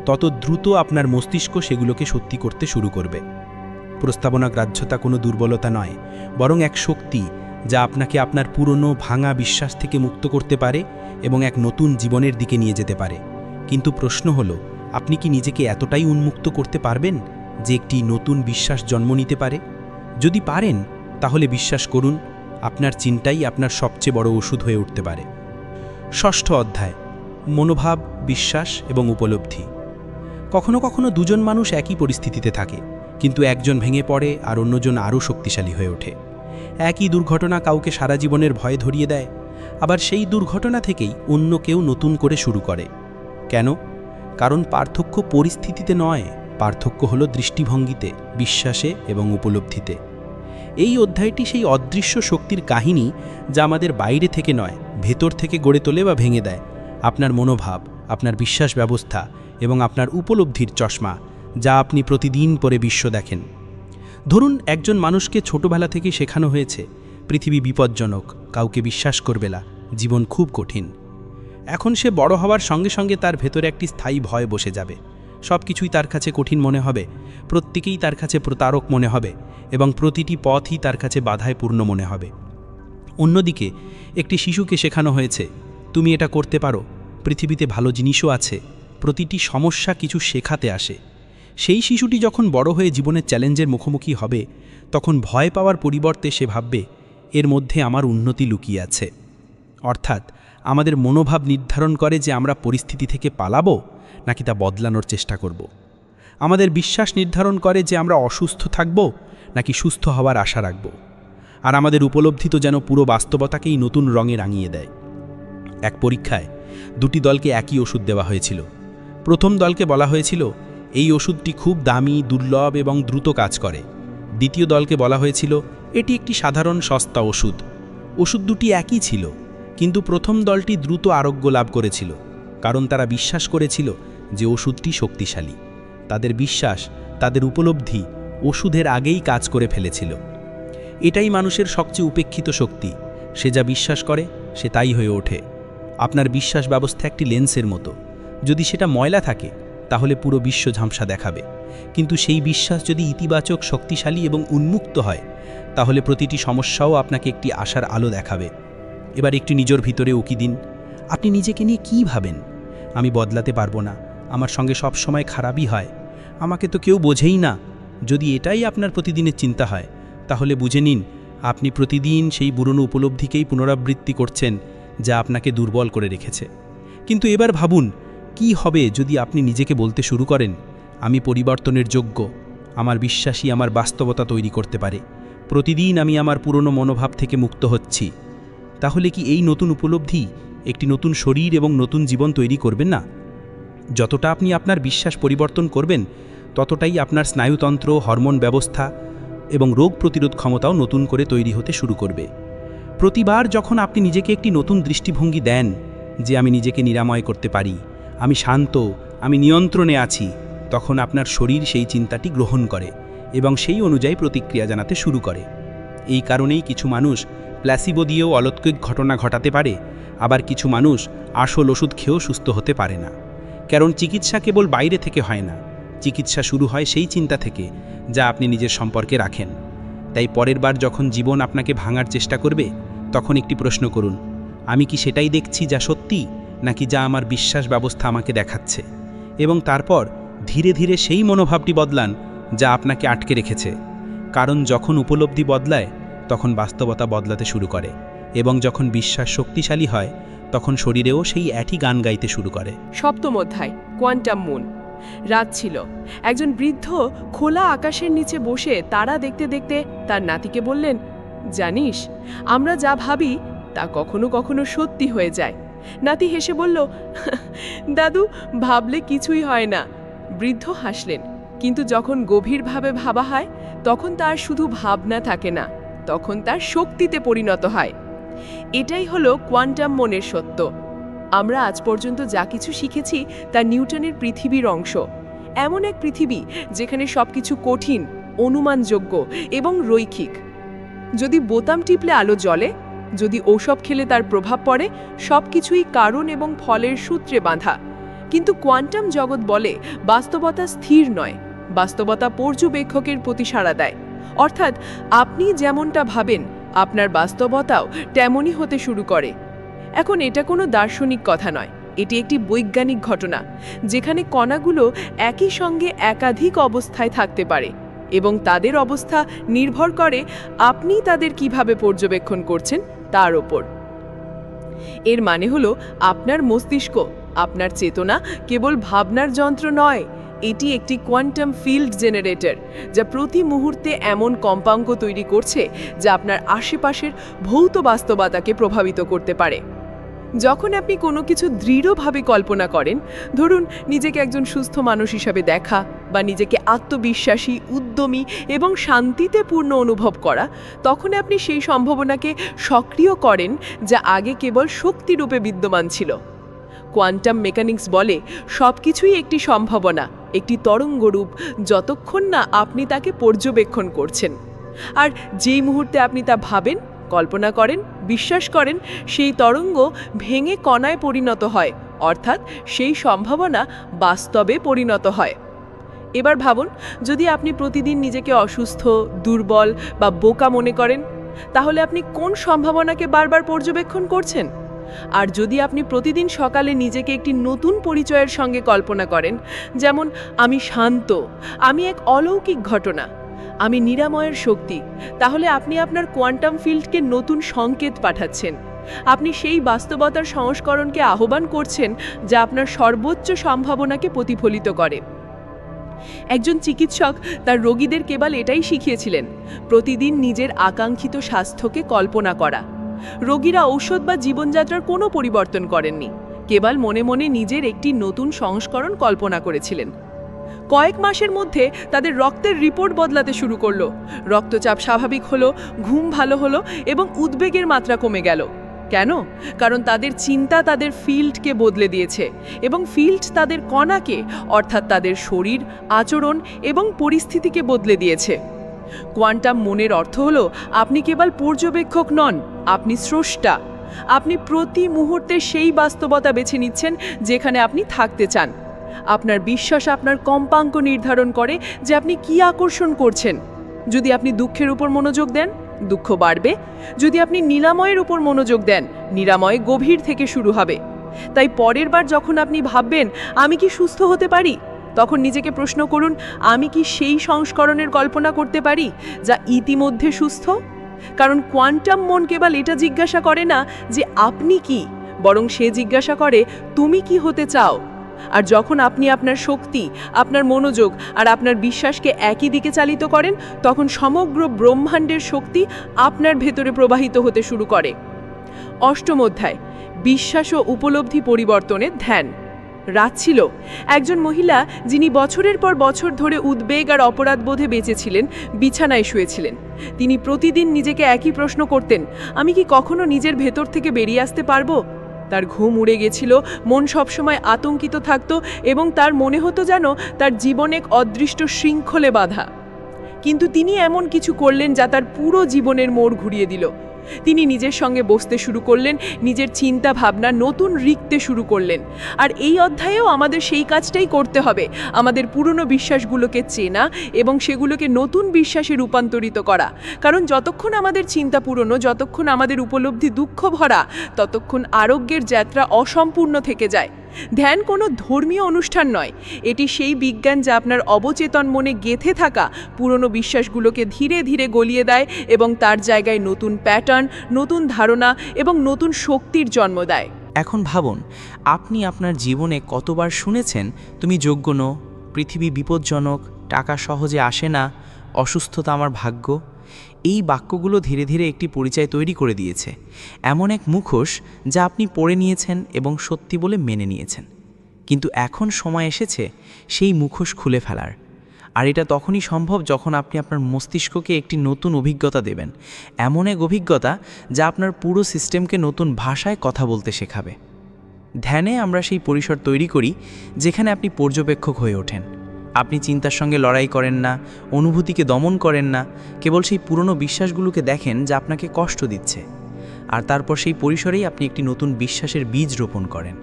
তত দ্রুত আপনার মস্তিষ্ক সেগুলোকে সত্যি করতে শুরু করবে। প্রস্তাবনাগ্রাহ্যতা কোনো দুর্বলতা নয়, বরং এক শক্তি যা আপনাকে আপনার পুরনো ভাঙা বিশ্বাস থেকে মুক্ত করতে পারে এবং এক নতুন জীবনের দিকে নিয়ে যেতে পারে। কিন্তু প্রশ্ন হলো, আপনি কি নিজেকে এতটাই উন্মুক্ত করতে পারবেন যে একটি নতুন বিশ্বাস জন্ম নিতে পারে? যদি পারেন, তাহলে বিশ্বাস করুন, আপনার চিন্তাই আপনার সবচেয়ে বড় ওষুধ হয়ে উঠতে পারে। ষষ্ঠ অধ্যায়, মনোভাব, বিশ্বাস এবং উপলব্ধি। কখনো কখনো দুজন মানুষ একই পরিস্থিতিতে থাকে, কিন্তু একজন ভেঙে পড়ে আর অন্যজন আরও শক্তিশালী হয়ে ওঠে। একই দুর্ঘটনা কাউকে সারা জীবনের ভয় ধরিয়ে দেয়, আবার সেই দুর্ঘটনা থেকেই অন্য কেউ নতুন করে শুরু করে। কেন? কারণ পার্থক্য পরিস্থিতিতে নয়, পার্থক্য হলো দৃষ্টিভঙ্গিতে, বিশ্বাসে এবং উপলব্ধিতে। এই অধ্যায়টি সেই অদৃশ্য শক্তির কাহিনী যা আমাদের বাইরে থেকে নয়, ভেতর থেকে গড়ে তোলে বা ভেঙে দেয়। আপনার মনোভাব, আপনার বিশ্বাস ব্যবস্থা এবং আপনার উপলব্ধির চশমা, যা আপনি প্রতিদিন পরে বিশ্ব দেখেন। ধরুন, একজন মানুষকে ছোটবেলা থেকে শেখানো হয়েছে পৃথিবী বিপজ্জনক, কাউকে বিশ্বাস করবে না, জীবন খুব কঠিন। এখন সে বড় হওয়ার সঙ্গে সঙ্গে তার ভেতরে একটি স্থায়ী ভয় বসে যাবে। সব কিছুই তার কাছে কঠিন মনে হবে, প্রত্যেকেই তার কাছে প্রতারক মনে হবে এবং প্রতিটি পথই তার কাছে বাধায় পূর্ণ মনে হবে। অন্যদিকে একটি শিশুকে শেখানো হয়েছে, তুমি এটা করতে পারো, পৃথিবীতে ভালো জিনিসও আছে, প্রতিটি সমস্যা কিছু শেখাতে আসে। সেই শিশুটি যখন বড় হয়ে জীবনের চ্যালেঞ্জের মুখোমুখি হবে, তখন ভয় পাওয়ার পরিবর্তে সে ভাববে, এর মধ্যে আমার উন্নতি লুকিয়ে আছে। অর্থাৎ আমাদের মনোভাব নির্ধারণ করে যে আমরা পরিস্থিতি থেকে পালাবো নাকি তা বদলানোর চেষ্টা করব। আমাদের বিশ্বাস নির্ধারণ করে যে আমরা অসুস্থ থাকব নাকি সুস্থ হওয়ার আশা রাখব। আর আমাদের উপলব্ধি তো যেন পুরো বাস্তবতাকেই নতুন রঙে রাঙিয়ে দেয়। এক পরীক্ষায় 2টি দলকে একই ওষুধ দেওয়া হয়েছিল। প্রথম দলকে বলা হয়েছিল, এই ওষুধটি খুব দামি, দুর্লভ এবং দ্রুত কাজ করে। দ্বিতীয় দলকে বলা হয়েছিল, এটি একটি সাধারণ সস্তা ওষুধ। ওষুধ দুটি একই ছিল, কিন্তু প্রথম দলটি দ্রুত আরোগ্য লাভ করেছিল, কারণ তারা বিশ্বাস করেছিল যে ওষুধটি শক্তিশালী। তাদের বিশ্বাস, তাদের উপলব্ধি ওষুধের আগেই কাজ করে ফেলেছিল। এটাই মানুষের সবচেয়ে উপেক্ষিত শক্তি। সে যা বিশ্বাস করে সে তাই হয়ে ওঠে। আপনার বিশ্বাস ব্যবস্থা একটি লেন্সের মতো। যদি সেটা ময়লা থাকে, তাহলে পুরো বিশ্ব ঝামসা দেখাবে। কিন্তু সেই বিশ্বাস যদি ইতিবাচক, শক্তিশালী এবং উন্মুক্ত হয়, তাহলে প্রতিটি সমস্যাও আপনাকে একটি আশার আলো দেখাবে। এবার একটু নিজের ভিতরে উকি দিন। আপনি নিজেকে নিয়ে কী ভাবেন? আমি বদলাতে পারবো না, আমার সঙ্গে সব সময় খারাপই হয়, আমাকে তো কেউ বোঝেই না। যদি এটাই আপনার প্রতিদিনের চিন্তা হয়, তাহলে বুঝে নিন আপনি প্রতিদিন সেই পুরনো উপলব্ধিকেই পুনরাবৃত্তি করছেন, যা আপনাকে দুর্বল করে রেখেছে। কিন্তু এবার ভাবুন, কি হবে যদি আপনি নিজেকে বলতে শুরু করেন, আমি পরিবর্তনের যোগ্য, আমার বিশ্বাসই আমার বাস্তবতা তৈরি করতে পারে, প্রতিদিন আমি আমার পুরনো মনোভাব থেকে মুক্ত হচ্ছি। তাহলে কি এই নতুন উপলব্ধি একটি নতুন শরীর এবং নতুন জীবন তৈরি করবেন না? যতটা আপনি আপনার বিশ্বাস পরিবর্তন করবেন, ততটাই আপনার স্নায়ুতন্ত্র, হরমোন ব্যবস্থা এবং রোগ প্রতিরোধ ক্ষমতাও নতুন করে তৈরি হতে শুরু করবে। প্রতিবার যখন আপনি নিজেকে একটি নতুন দৃষ্টিভঙ্গি দেন যে আমি নিজেকে নিরাময় করতে পারি, আমি শান্ত, আমি নিয়ন্ত্রণে আছি, তখন আপনার শরীর সেই চিন্তাটি গ্রহণ করে এবং সেই অনুযায়ী প্রতিক্রিয়া জানাতে শুরু করে। এই কারণেই কিছু মানুষ প্ল্যাসিবো দিয়েও অলৌকিক ঘটনা ঘটাতে পারে, আবার কিছু মানুষ আসল ওষুধ খেয়েও সুস্থ হতে পারে না। কারণ চিকিৎসা কেবল বাইরে থেকে হয় না, চিকিৎসা শুরু হয় সেই চিন্তা থেকে যা আপনি নিজের সম্পর্কে রাখেন। তাই পরের বার যখন জীবন আপনাকে ভাঙার চেষ্টা করবে, তখন একটি প্রশ্ন করুন, আমি কি সেটাই দেখছি যা সত্যি, নাকি যা আমার বিশ্বাস ব্যবস্থা আমাকে দেখাচ্ছে? এবং তারপর ধীরে ধীরে সেই মনোভাবটি বদলান যা আপনাকে আটকে রেখেছে। কারণ যখন উপলব্ধি বদলায়, তখন বাস্তবতা বদলাতে শুরু করে, এবং যখন বিশ্বাস শক্তিশালী হয়, তখন শরীরেও সেই একই গান গাইতে শুরু করে। সপ্তম অধ্যায়, কোয়ান্টাম মুন। রাত ছিল। একজন বৃদ্ধ খোলা আকাশের নিচে বসে তারা দেখতে দেখতে তার নাতিকে বললেন, জানিস, আমরা যা ভাবি তা কখনো কখনো সত্যি হয়ে যায়। নাতি হেসে বলল, দাদু, ভাবলে কিছুই হয় না। বৃদ্ধ হাসলেন, কিন্তু যখন গভীরভাবে ভাবা হয়, তখন তার শুধু ভাবনা থাকে না, তখন তার শক্তিতে পরিণত হয়। এটাই হলো কোয়ান্টাম মনের সত্য। আমরা আজ পর্যন্ত যা কিছু শিখেছি তা নিউটনের পৃথিবীর অংশ। এমন এক পৃথিবী যেখানে সবকিছু কঠিন, অনুমানযোগ্য এবং রৈখিক। যদি বোতাম টিপলে আলো জ্বলে, যদি ঔষধ খেলে তার প্রভাব পড়ে, সবকিছুই কারণ এবং ফলের সূত্রে বাঁধা। কিন্তু কোয়ান্টাম জগৎ বলে বাস্তবতা স্থির নয়, বাস্তবতা পর্যবেক্ষকের প্রতি সাড়া দেয়। অর্থাৎ আপনি যেমনটা ভাবেন, আপনার বাস্তবতাও তেমনই হতে শুরু করে। এখন এটা কোনো দার্শনিক কথা নয়, এটি একটি বৈজ্ঞানিক ঘটনা, যেখানে কণাগুলো একই সঙ্গে একাধিক অবস্থায় থাকতে পারে এবং তাদের অবস্থা নির্ভর করে আপনি তাদের কিভাবে পর্যবেক্ষণ করছেন তার ওপর। এর মানে হলো আপনার মস্তিষ্ক, আপনার চেতনা কেবল ভাবনার যন্ত্র নয়, এটি একটি কোয়ান্টাম ফিল্ড জেনারেটর, যা প্রতি মুহূর্তে এমন কম্পাঙ্ক তৈরি করছে যা আপনার আশেপাশের ভৌত বাস্তবতাকে প্রভাবিত করতে পারে। যখন আপনি কোনো কিছু দৃঢ়ভাবে কল্পনা করেন, ধরুন নিজেকে একজন সুস্থ মানুষ হিসাবে দেখা বা নিজেকে আত্মবিশ্বাসী, উদ্যমী এবং শান্তিতে পূর্ণ অনুভব করা, তখন আপনি সেই সম্ভাবনাকে সক্রিয় করেন যা আগে কেবল শক্তিরূপে বিদ্যমান ছিল। কোয়ান্টাম মেকানিক্স বলে সবকিছুই একটি সম্ভাবনা, একটি তরঙ্গরূপ, যতক্ষণ না আপনি তাকে পর্যবেক্ষণ করছেন। আর যেই মুহূর্তে আপনি তা ভাবেন, কল্পনা করেন, বিশ্বাস করেন, সেই তরঙ্গ ভেঙে কণায় পরিণত হয়, অর্থাৎ সেই সম্ভাবনা বাস্তবে পরিণত হয়। এবার ভাবুন, যদি আপনি প্রতিদিন নিজেকে অসুস্থ, দুর্বল বা বোকা মনে করেন, তাহলে আপনি কোন সম্ভাবনাকে বারবার পর্যবেক্ষণ করছেন? আর যদি আপনি প্রতিদিন সকালে নিজেকে একটি নতুন পরিচয়ের সঙ্গে কল্পনা করেন, যেমন আমি শান্ত, আমি এক অলৌকিক ঘটনা, আমি নিরাময়ের শক্তি, তাহলে আপনি আপনার কোয়ান্টাম ফিল্ডকে নতুন সংকেত পাঠাচ্ছেন। আপনি সেই বাস্তবতার সংস্করণকে আহ্বান করছেন যা আপনার সর্বোচ্চ সম্ভাবনাকে প্রতিফলিত করে। একজন চিকিৎসক তার রোগীদের কেবল এটাই শিখিয়েছিলেন, প্রতিদিন নিজের আকাঙ্ক্ষিত স্বাস্থ্যকে কল্পনা করা। রোগীরা ঔষধ বা জীবনযাত্রার কোনো পরিবর্তন করেননি, কেবল মনে মনে নিজের একটি নতুন সংস্করণ কল্পনা করেছিলেন। কয়েক মাসের মধ্যে তাদের রক্তের রিপোর্ট বদলাতে শুরু করলো, রক্তচাপ স্বাভাবিক হলো, ঘুম ভালো হলো এবং উদ্বেগের মাত্রা কমে গেল। কেন? কারণ তাদের চিন্তা তাদের ফিল্ডকে বদলে দিয়েছে এবং ফিল্ড তাদের কণাকে, অর্থাৎ তাদের শরীর, আচরণ এবং পরিস্থিতিকে বদলে দিয়েছে। কোয়ান্টাম মনের অর্থ হলো আপনি কেবল পর্যবেক্ষক নন, আপনি স্রষ্টা। আপনি প্রতি মুহূর্তে সেই বাস্তবতা বেছে নিচ্ছেন যেখানে আপনি থাকতে চান। আপনার বিশ্বাস আপনার কম্পাঙ্ক নির্ধারণ করে যে আপনি কি আকর্ষণ করছেন। যদি আপনি দুঃখের উপর মনোযোগ দেন, দুঃখ বাড়বে। যদি আপনি নিরাময়ের উপর মনোযোগ দেন, নিরাময় গভীর থেকে শুরু হবে। তাই পরের বার যখন আপনি ভাববেন আমি কি সুস্থ হতে পারি, তখন নিজেকে প্রশ্ন করুন, আমি কি সেই সংস্করণের কল্পনা করতে পারি যা ইতিমধ্যে সুস্থ? কারণ কোয়ান্টাম মন কেবল এটা জিজ্ঞাসা করে না যে আপনি কি, বরং সে জিজ্ঞাসা করে তুমি কি হতে চাও। আর যখন আপনি আপনার শক্তি, আপনার মনোযোগ আর আপনার বিশ্বাসকে একই দিকে চালিত করেন, তখন সমগ্র ব্রহ্মাণ্ডের শক্তি আপনার ভেতরে প্রবাহিত হতে শুরু করে। অষ্টম অধ্যায়, বিশ্বাস ও উপলব্ধি পরিবর্তনের ধ্যান। রাত ছিল। একজন মহিলা, যিনি বছরের পর বছর ধরে উদ্বেগ আর অপরাধবোধে বেঁচেছিলেন, বিছানায় শুয়েছিলেন। তিনি প্রতিদিন নিজেকে একই প্রশ্ন করতেন, আমি কি কখনো নিজের ভেতর থেকে বেরিয়ে আসতে পারবো? তার ঘুম উড়ে গেছিল, মন সবসময় আতঙ্কিত থাকত এবং তার মনে হতো যেন তার জীবন এক অদৃষ্ট শৃঙ্খলে বাঁধা। কিন্তু তিনি এমন কিছু করলেন যা তার পুরো জীবনের মোড় ঘুরিয়ে দিল। তিনি নিজের সঙ্গে বসতে শুরু করলেন, নিজের চিন্তা ভাবনা নতুন লিখতে শুরু করলেন। আর এই অধ্যায়েও আমাদের সেই কাজটাই করতে হবে, আমাদের পুরনো বিশ্বাসগুলোকে চেনা এবং সেগুলোকে নতুন বিশ্বাসে রূপান্তরিত করা। কারণ যতক্ষণ আমাদের চিন্তা পুরনো, যতক্ষণ আমাদের উপলব্ধি দুঃখ ভরা, ততক্ষণ আরোগ্যের যাত্রা অসম্পূর্ণ থেকে যায়। ধ্যান কোনো ধর্মীয় অনুষ্ঠান নয়, এটি সেই বিজ্ঞান যা আপনার অবচেতন মনে গেঁথে থাকা পুরনো বিশ্বাসগুলোকে ধীরে ধীরে গলিয়ে দেয় এবং তার জায়গায় নতুন প্যাটার্ন, নতুন ধারণা এবং নতুন শক্তির জন্ম দেয়। এখন ভাবুন, আপনি আপনার জীবনে কতবার শুনেছেন তুমি যোগ্য নও, পৃথিবী বিপজ্জনক, টাকা সহজে আসে না, অসুস্থতা আমার ভাগ্য। এই বাক্যগুলো ধীরে ধীরে একটি পরিচয় তৈরি করে দিয়েছে, এমন এক মুখোশ যা আপনি পড়ে নিয়েছেন এবং সত্যি বলে মেনে নিয়েছেন। কিন্তু এখন সময় এসেছে সেই মুখোশ খুলে ফেলার। আর এটা তখনই সম্ভব যখন আপনি আপনার মস্তিষ্ককে একটি নতুন অভিজ্ঞতা দেবেন, এমন এক অভিজ্ঞতা যা আপনার পুরো সিস্টেমকে নতুন ভাষায় কথা বলতে শেখাবে। ধ্যানে আমরা সেই পরিসর তৈরি করি যেখানে আপনি পর্যবেক্ষক হয়ে ওঠেন। আপনি চিন্তার সঙ্গে লড়াই করেন না, অনুভূতিকে দমন করেন না, কেবল সেই পুরনো বিশ্বাসগুলোকে দেখেন যা আপনাকে কষ্ট দিচ্ছে। আর তারপর সেই পরিসরেই আপনি একটি নতুন বিশ্বাসের বীজ রোপণ করেন।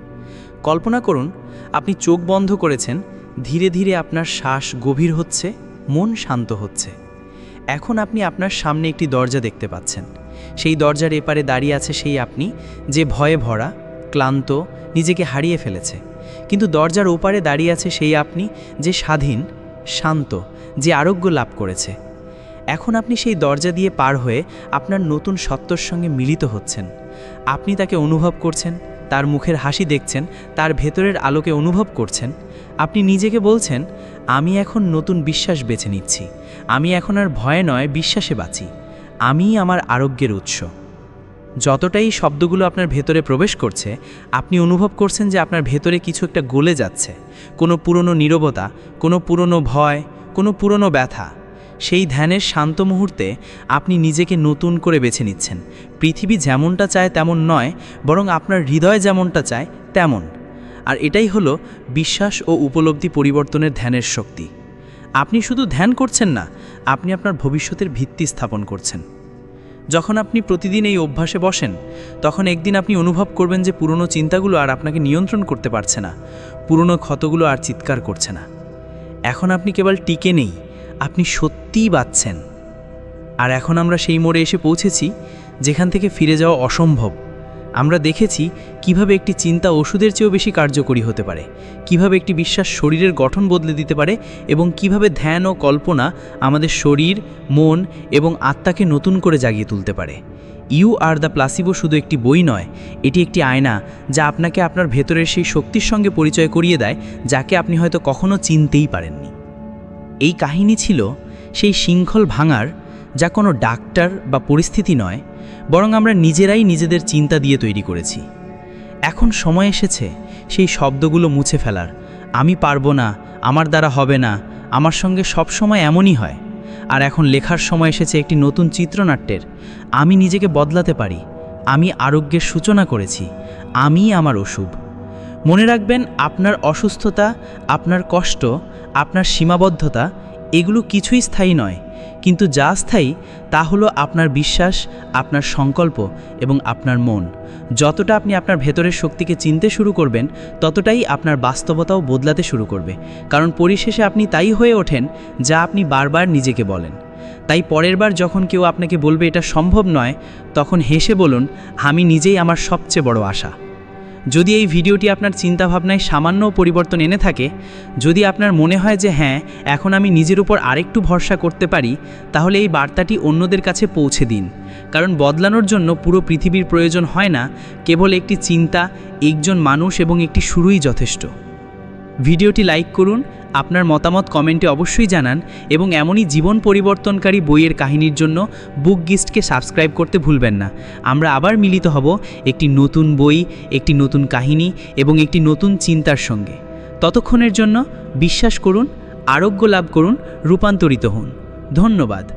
কল্পনা করুন, আপনি চোখ বন্ধ করেছেন, ধীরে ধীরে আপনার শ্বাস গভীর হচ্ছে, মন শান্ত হচ্ছে। এখন আপনি আপনার সামনে একটি দরজা দেখতে পাচ্ছেন। সেই দরজার এপারে দাঁড়িয়ে আছে সেই আপনি, যে ভয়ে ভরা, ক্লান্ত, নিজেকে হারিয়ে ফেলেছে। কিন্তু দরজার ওপারে দাঁড়িয়ে আছে সেই আপনি, যে স্বাধীন, শান্ত, যে আরোগ্য লাভ করেছে। এখন আপনি সেই দরজা দিয়ে পার হয়ে আপনার নতুন সত্তার সঙ্গে মিলিত হচ্ছেন। আপনি তাকে অনুভব করছেন, তার মুখের হাসি দেখছেন, তার ভেতরের আলোকে অনুভব করছেন। আপনি নিজেকে বলছেন, আমি এখন নতুন বিশ্বাস বেছে নিচ্ছি, আমি এখন আর ভয়ে নয় বিশ্বাসে বাঁচি, আমিই আমার আরোগ্যের উৎস। যতটাই শব্দগুলো আপনার ভেতরে প্রবেশ করছে, আপনি অনুভব করছেন যে আপনার ভেতরে কিছু একটা গলে যাচ্ছে, কোনো পুরনো নীরবতা, কোনো পুরনো ভয়, কোনো পুরনো ব্যথা। সেই ধ্যানের শান্ত মুহূর্তে আপনি নিজেকে নতুন করে বেছে নিচ্ছেন। পৃথিবী যেমনটা চায় তেমন নয়, বরং আপনার হৃদয় যেমনটা চায় তেমন। আর এটাই হলো বিশ্বাস ও উপলব্ধি পরিবর্তনের ধ্যানের শক্তি। আপনি শুধু ধ্যান করছেন না, আপনি আপনার ভবিষ্যতের ভিত্তি স্থাপন করছেন। যখন আপনি প্রতিদিন এই অভ্যাসে বসেন, তখন একদিন আপনি অনুভব করবেন যে পুরনো চিন্তাগুলো আর আপনাকে নিয়ন্ত্রণ করতে পারছে না, পুরনো ক্ষতগুলো আর চিৎকার করছে না। এখন আপনি কেবল টিকে নেই, আপনি সত্যিই বাঁচছেন। আর এখন আমরা সেই মোড়ে এসে পৌঁছেছি যেখান থেকে ফিরে যাওয়া অসম্ভব। আমরা দেখেছি কিভাবে একটি চিন্তা ওষুধের চেয়েও বেশি কার্যকরী হতে পারে, কিভাবে একটি বিশ্বাস শরীরের গঠন বদলে দিতে পারে, এবং কিভাবে ধ্যান ও কল্পনা আমাদের শরীর, মন এবং আত্মাকে নতুন করে জাগিয়ে তুলতে পারে। ইউ আর দ্য প্লাসিবো শুধু একটি বই নয়, এটি একটি আয়না যা আপনাকে আপনার ভেতরের সেই শক্তির সঙ্গে পরিচয় করিয়ে দেয় যাকে আপনি হয়তো কখনো চিনতেই পারেননি। এই কাহিনী ছিল সেই শৃঙ্খল ভাঙার, যা কোনো ডাক্তার বা পরিস্থিতি নয়, বরং আমরা নিজেরাই নিজেদের চিন্তা দিয়ে তৈরি করেছি। এখন সময় এসেছে সেই শব্দগুলো মুছে ফেলার। আমি পারবো না, আমার দ্বারা হবে না, আমার সঙ্গে সব সময় এমনই হয়। আর এখন লেখার সময় এসেছে একটি নতুন চিত্রনাট্যের। আমি নিজেকে বদলাতে পারি, আমি আরোগ্যের সূচনা করেছি, আমিই আমার অশুভ। মনে রাখবেন, আপনার অসুস্থতা, আপনার কষ্ট, আপনার সীমাবদ্ধতা, এগুলো কিছুই স্থায়ী নয়, কিন্তু যা স্থায়ী তা হলো আপনার বিশ্বাস, আপনার সংকল্প এবং আপনার মন। যতটা আপনি আপনার ভেতরের শক্তিকে চিনতে শুরু করবেন, ততটাই আপনার বাস্তবতাও বদলাতে শুরু করবে। কারণ পরিশেষে আপনি তাই হয়ে ওঠেন যা আপনি বারবার নিজেকে বলেন। তাই পরের বার যখন কেউ আপনাকে বলবে এটা সম্ভব নয়, তখন হেসে বলুন, আমি নিজেই আমার সবচেয়ে বড় আশা। যদি এই ভিডিওটি আপনার চিন্তাভাবনায় সামান্য পরিবর্তন এনে থাকে, যদি আপনার মনে হয় যে হ্যাঁ, এখন আমি নিজের উপর আরেকটু ভরসা করতে পারি, তাহলে এই বার্তাটি অন্যদের কাছে পৌঁছে দিন। কারণ বদলানোর জন্য পুরো পৃথিবীর প্রয়োজন হয় না, কেবল একটি চিন্তা, একজন মানুষ এবং একটি শুরুই যথেষ্ট। ভিডিওটি লাইক করুন, আপনার মতামত কমেন্টে অবশ্যই জানান এবং এমনই জীবন পরিবর্তনকারী বইয়ের কাহিনীর জন্য বুক গিস্টকে সাবস্ক্রাইব করতে ভুলবেন না। আমরা আবার মিলিত হব একটি নতুন বই, একটি নতুন কাহিনী এবং একটি নতুন চিন্তার সঙ্গে। ততক্ষণের জন্য বিশ্বাস করুন, আরোগ্য লাভ করুন, রূপান্তরিত হন। ধন্যবাদ।